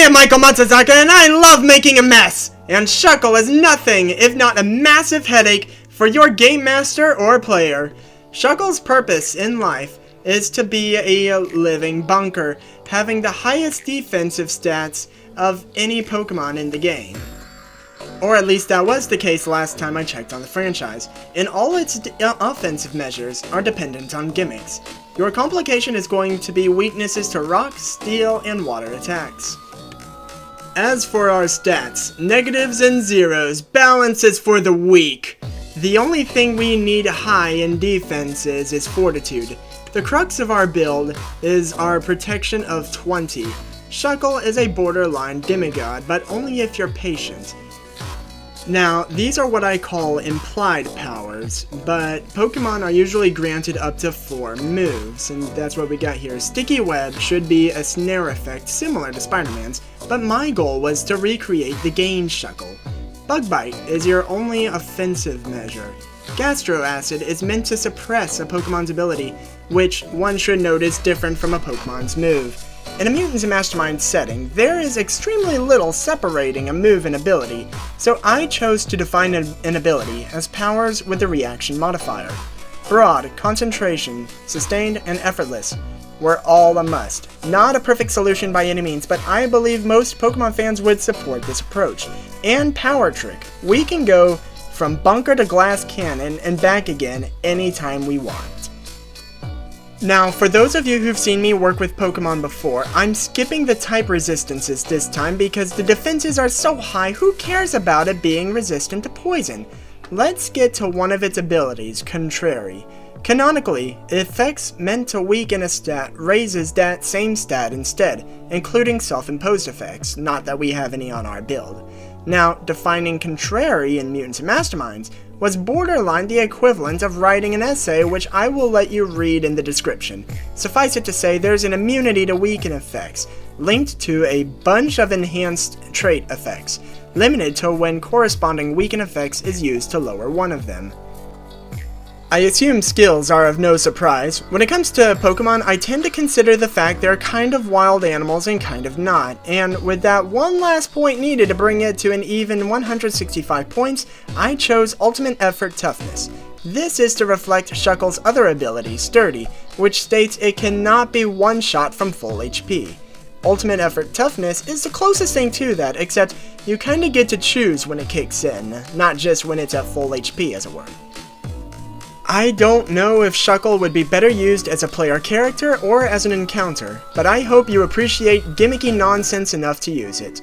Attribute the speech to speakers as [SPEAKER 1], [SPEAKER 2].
[SPEAKER 1] am Michael Matsuzaka, and I love making a mess! And Shuckle is nothing if not a massive headache for your game master or player. Shuckle's purpose in life is to be a living bunker, having the highest defensive stats of any Pokemon in the game. Or at least that was the case last time I checked on the franchise, and all its offensive measures are dependent on gimmicks. Your complication is going to be weaknesses to rock, steel, and water attacks. As for our stats, negatives and zeros, balance is for the weak. The only thing we need high in defenses is Fortitude. The crux of our build is our protection of 20. Shuckle is a borderline demigod, but only if you're patient. Now, these are what I call implied powers, but Pokemon are usually granted up to 4 moves, and that's what we got here. Sticky Web should be a snare effect similar to Spider-Man's, but my goal was to recreate the game Shuckle. Bug Bite is your only offensive measure. Gastro Acid is meant to suppress a Pokemon's ability, which one should note is different from a Pokemon's move. In a Mutants and Masterminds setting, there is extremely little separating a move and ability, so I chose to define an ability as powers with a reaction modifier. Broad, Concentration, Sustained, and Effortless were all a must. Not a perfect solution by any means, but I believe most Pokemon fans would support this approach. And Power Trick. We can go from bunker to glass cannon and back again anytime we want. Now, for those of you who've seen me work with Pokemon before, I'm skipping the type resistances this time because the defenses are so high, who cares about it being resistant to poison? Let's get to one of its abilities, Contrary. Canonically, effects meant to weaken a stat raises that same stat instead, including self-imposed effects, not that we have any on our build. Now, defining Contrary in Mutants and Masterminds was borderline the equivalent of writing an essay, which I will let you read in the description. Suffice it to say, there's an immunity to weaken effects, linked to a bunch of enhanced trait effects, limited to when corresponding weaken effects is used to lower one of them. I assume skills are of no surprise. When it comes to Pokemon, I tend to consider the fact they're kind of wild animals and kind of not, and with that one last point needed to bring it to an even 165 points, I chose Ultimate Effort Toughness. This is to reflect Shuckle's other ability, Sturdy, which states it cannot be one-shot from full HP. Ultimate Effort Toughness is the closest thing to that, except you kinda get to choose when it kicks in, not just when it's at full HP, as it were. I don't know if Shuckle would be better used as a player character or as an encounter, but I hope you appreciate gimmicky nonsense enough to use it.